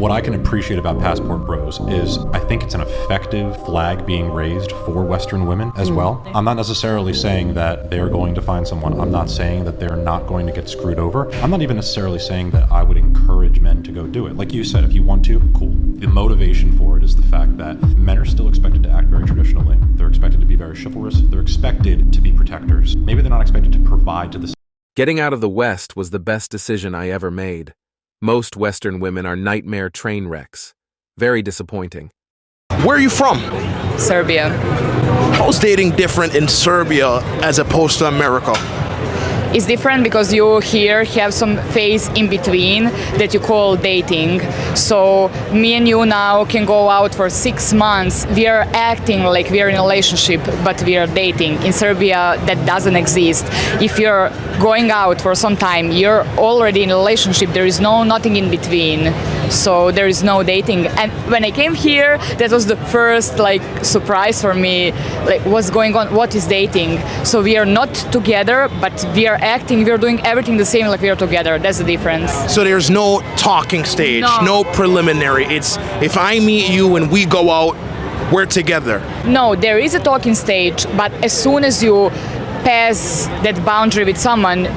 What I can appreciate about Passport Bros is I think it's an effective flag being raised for Western women as well. I'm not necessarily saying that they're going to find someone. I'm not saying that they're not going to get screwed over. I'm not even necessarily saying that I would encourage men to go do it. Like you said, if you want to, cool. The motivation for it is the fact that men are still expected to act very traditionally. They're expected to be very chivalrous. They're expected to be protectors. Maybe they're not expected to provide to the... Getting out of the West was the best decision I ever made. Most Western women are nightmare train wrecks. Very disappointing. Where are you from? Serbia. How's dating different in Serbia as opposed to America? It's different because you here have some phase in between that you call dating. So me and you now can go out for 6 months. We are acting like we are in a relationship, but we are dating. In Serbia, that doesn't exist. If you're going out for some time, you're already in a relationship. There is nothing in between. So there is no dating. And when I came here, that was the first surprise for me. Like, what's going on? What is dating? So we are not together, but we are acting. We are doing everything the same like we are together. That's the difference. So there's no talking stage, no preliminary. It's if I meet you and we go out, we're together. No, there is a talking stage, but as soon as you pass that boundary with someone,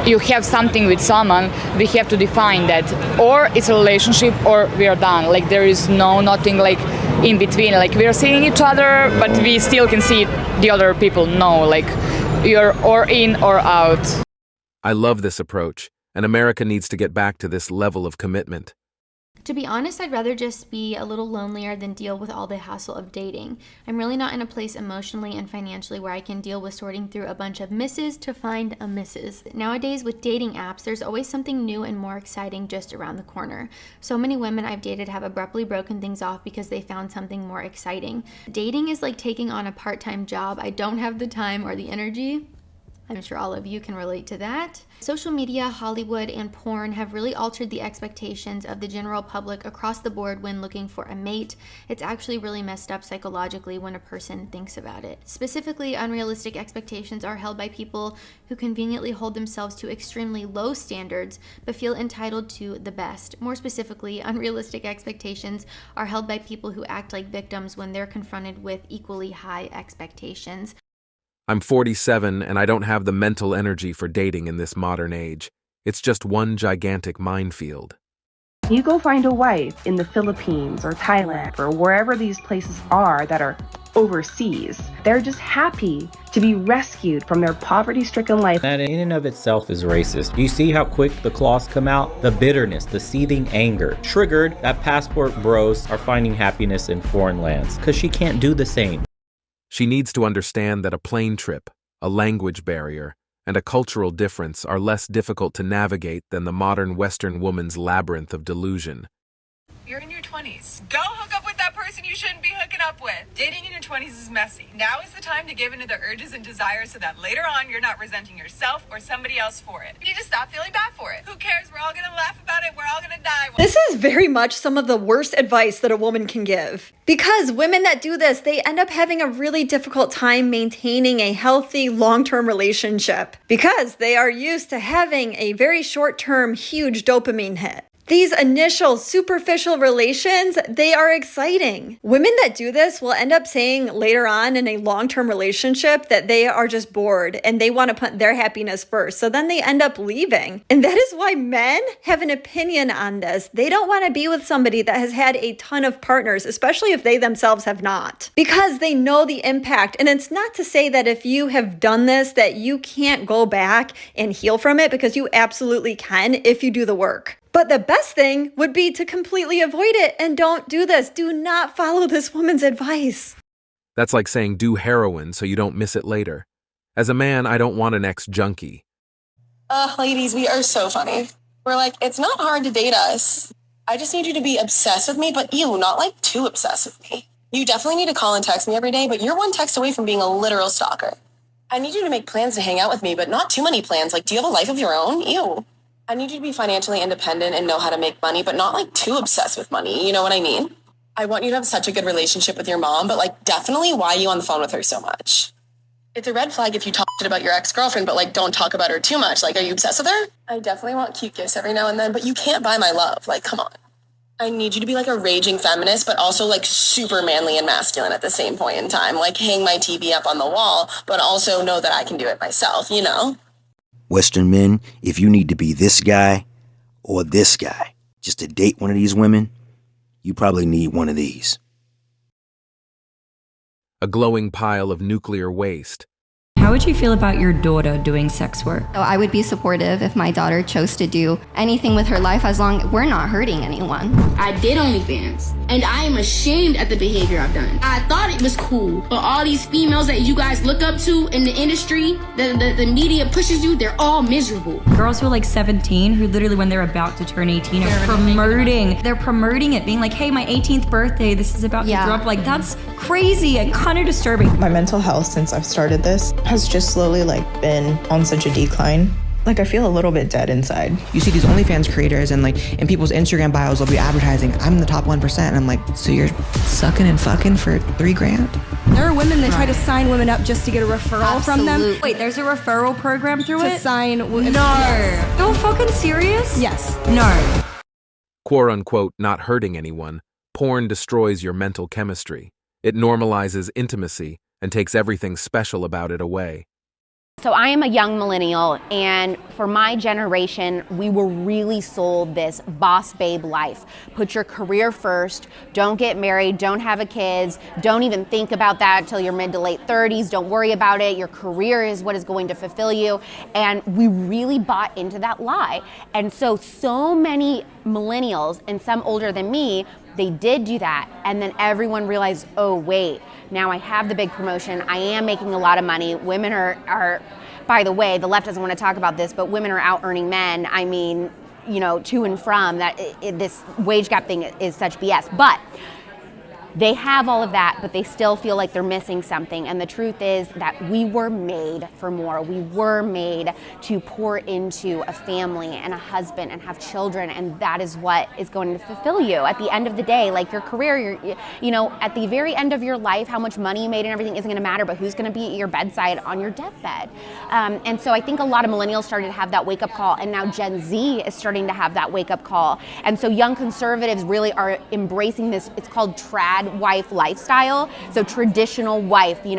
you have something with someone, we have to define that. Or it's a relationship or we are done. Like there is nothing like in between. Like we are seeing each other, but we still can see the other people. No, like you're or in or out. I love this approach, and America needs to get back to this level of commitment. To be honest, I'd rather just be a little lonelier than deal with all the hassle of dating. I'm really not in a place emotionally and financially where I can deal with sorting through a bunch of misses to find a missus. Nowadays, with dating apps, there's always something new and more exciting just around the corner. So many women I've dated have abruptly broken things off because they found something more exciting. Dating is like taking on a part-time job. I don't have the time or the energy. I'm sure all of you can relate to that. Social media, Hollywood, and porn have really altered the expectations of the general public across the board when looking for a mate. It's actually really messed up psychologically when a person thinks about it. Specifically, unrealistic expectations are held by people who conveniently hold themselves to extremely low standards but feel entitled to the best. More specifically, unrealistic expectations are held by people who act like victims when they're confronted with equally high expectations. I'm 47 and I don't have the mental energy for dating in this modern age. It's just one gigantic minefield. You go find a wife in the Philippines or Thailand or wherever these places are that are overseas. They're just happy to be rescued from their poverty-stricken life. That in and of itself is racist. You see how quick the claws come out? The bitterness, the seething anger, triggered that Passport Bros are finding happiness in foreign lands because she can't do the same. She needs to understand that a plane trip, a language barrier, and a cultural difference are less difficult to navigate than the modern Western woman's labyrinth of delusion. You're in your 20s. Go hook up with that person you shouldn't be hooking up with. Dating in your 20s is messy. Now is the time to give into the urges and desires so that later on you're not resenting yourself or somebody else for it. You need to stop feeling bad for it. Who cares? We're all gonna laugh about it. We're all gonna die. This is very much some of the worst advice that a woman can give. Because women that do this, they end up having a really difficult time maintaining a healthy long-term relationship because they are used to having a very short-term, huge dopamine hit. These initial superficial relations, they are exciting. Women that do this will end up saying later on in a long-term relationship that they are just bored and they want to put their happiness first. So then they end up leaving. And that is why men have an opinion on this. They don't want to be with somebody that has had a ton of partners, especially if they themselves have not, because they know the impact. And it's not to say that if you have done this, that you can't go back and heal from it, because you absolutely can if you do the work. But the best thing would be to completely avoid it and don't do this. Do not follow this woman's advice. That's like saying do heroin so you don't miss it later. As a man, I don't want an ex-junkie. Ladies, we are so funny. We're like, it's not hard to date us. I just need you to be obsessed with me, but you, not like too obsessed with me. You definitely need to call and text me every day, but you're one text away from being a literal stalker. I need you to make plans to hang out with me, but not too many plans. Like, do you have a life of your own? Ew. I need you to be financially independent and know how to make money, but not like too obsessed with money. You know what I mean? I want you to have such a good relationship with your mom, but like definitely why are you on the phone with her so much? It's a red flag if you talk shit about your ex-girlfriend, but like don't talk about her too much. Like, are you obsessed with her? I definitely want cute gifts every now and then, but you can't buy my love. Like, come on. I need you to be like a raging feminist, but also like super manly and masculine at the same point in time. Like hang my TV up on the wall, but also know that I can do it myself, you know? Western men, if you need to be this guy or this guy just to date one of these women, you probably need one of these. A glowing pile of nuclear waste. How would you feel about your daughter doing sex work? So I would be supportive if my daughter chose to do anything with her life as long as we're not hurting anyone. I did OnlyFans, and I am ashamed at the behavior I've done. I thought it was cool, but all these females that you guys look up to in the industry, the media pushes you, they're all miserable. Girls who are like 17, who literally when they're about to turn 18 are promoting it, being like, hey, my 18th birthday, this is about to drop. Like, that's crazy and kind of disturbing. My mental health since I've started this has just slowly been on such a decline. I feel a little bit dead inside. You see these OnlyFans creators and in people's Instagram bios will be advertising, I'm in the top 1%. And I'm like, so you're sucking and fucking for $3,000? There are women that try to sign women up just to get a referral from them. Wait, there's a referral program through it? To sign women. No. Yes. You're fucking serious? Yes. No. Quote unquote, not hurting anyone. Porn destroys your mental chemistry. It normalizes intimacy and takes everything special about it away. So I am a young millennial, and for my generation, we were really sold this boss babe life. Put your career first, don't get married, don't have a kids, don't even think about that until you're mid to late 30s, don't worry about it, your career is what is going to fulfill you. And we really bought into that lie. And so many millennials, and some older than me, they did do that, and then everyone realized, oh wait, now I have the big promotion, I am making a lot of money, women are by the way, the left doesn't want to talk about this, but women are out earning men, I mean, to and from, that this wage gap thing is such BS, but they have all of that, but they still feel like they're missing something. And the truth is that we were made for more. We were made to pour into a family and a husband and have children, and that is what is going to fulfill you. At the end of the day, like your career, at the very end of your life, how much money you made and everything isn't going to matter, but who's going to be at your bedside on your deathbed. And so I think a lot of millennials started to have that wake-up call, and now Gen Z is starting to have that wake-up call. And so young conservatives really are embracing this, it's called trad wife lifestyle. So traditional wife, being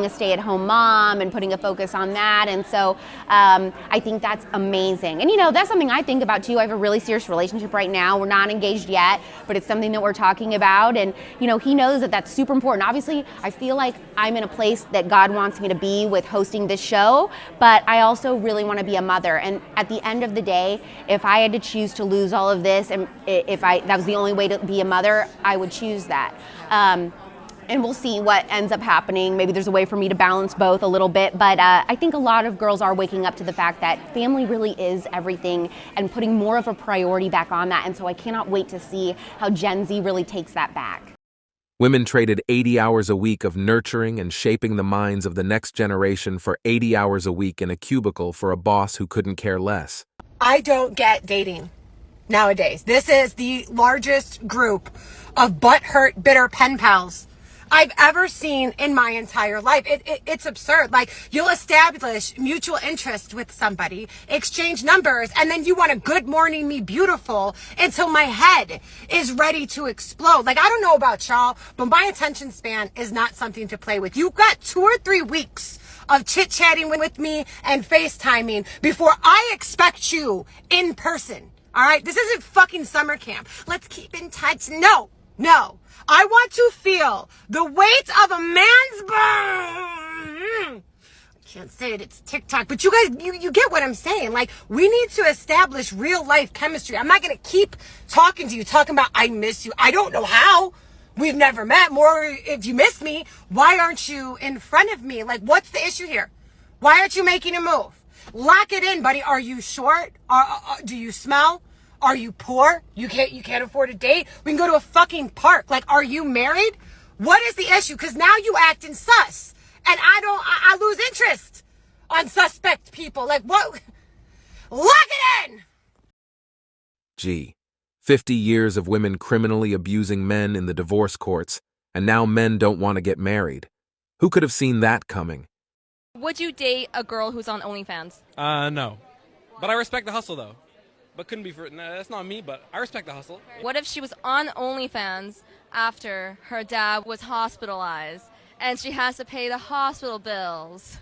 a stay-at-home mom and putting a focus on that. And so I think that's amazing. And that's something I think about too. I have a really serious relationship right now. We're not engaged yet, but it's something that we're talking about. And he knows that that's super important. Obviously, I feel like I'm in a place that God wants me to be with hosting this show, but I also really want to be a mother. And at the end of the day, if I had to choose to lose all of this, and if that was the only way to be a mother, I would choose that. And we'll see what ends up happening. Maybe there's a way for me to balance both a little bit, but I think a lot of girls are waking up to the fact that family really is everything and putting more of a priority back on that. And so I cannot wait to see how Gen Z really takes that back. Women traded 80 hours a week of nurturing and shaping the minds of the next generation for 80 hours a week in a cubicle for a boss who couldn't care less. I don't get dating nowadays. This is the largest group of butthurt, bitter pen pals I've ever seen in my entire life. It's absurd. You'll establish mutual interest with somebody, exchange numbers, and then you want to good morning me beautiful until my head is ready to explode. I don't know about y'all, but my attention span is not something to play with. You've got 2 or 3 weeks of chit-chatting with me and FaceTiming before I expect you in person. All right? This isn't fucking summer camp. Let's keep in touch. No. I want to feel the weight of a man's I can't say it, it's TikTok, but you guys, you get what I'm saying. We need to establish real life chemistry. I'm not going to keep talking to you, talking about I miss you. I don't know how. We've never met. More if you miss me, why aren't you in front of me? What's the issue here? Why aren't you making a move? Lock it in, buddy. Are you short? Do you smell? Are you poor? You can't afford a date? We can go to a fucking park. Are you married? What is the issue? Because now you acting sus. And I lose interest on suspect people. What? Lock it in! Gee, 50 years of women criminally abusing men in the divorce courts, and now men don't want to get married. Who could have seen that coming? Would you date a girl who's on OnlyFans? No. But I respect the hustle, though. but couldn't be for. Nah, that's not me, but I respect the hustle. What if she was on OnlyFans after her dad was hospitalized and she has to pay the hospital bills?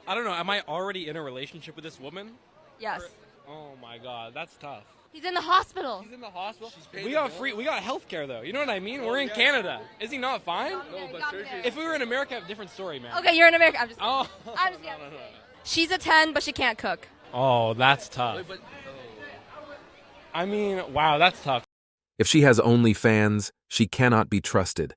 I don't know. Am I already in a relationship with this woman? Yes. Oh my God, that's tough. He's in the hospital. He's in the hospital. We got health care though. You know what I mean? We're in Canada. Is he not fine? No, but if we were in America, a different story, man. Okay, you're in America. I'm just Oh. kidding. She's a 10, but she can't cook. Oh, that's tough. I mean, wow, that's tough. If she has OnlyFans, she cannot be trusted.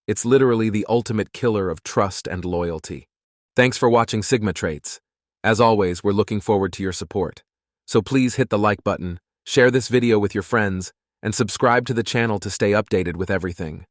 It's literally the ultimate killer of trust and loyalty. Thanks for watching Sigma Traits. As always, we're looking forward to your support. So please hit the like button, share this video with your friends, and subscribe to the channel to stay updated with everything.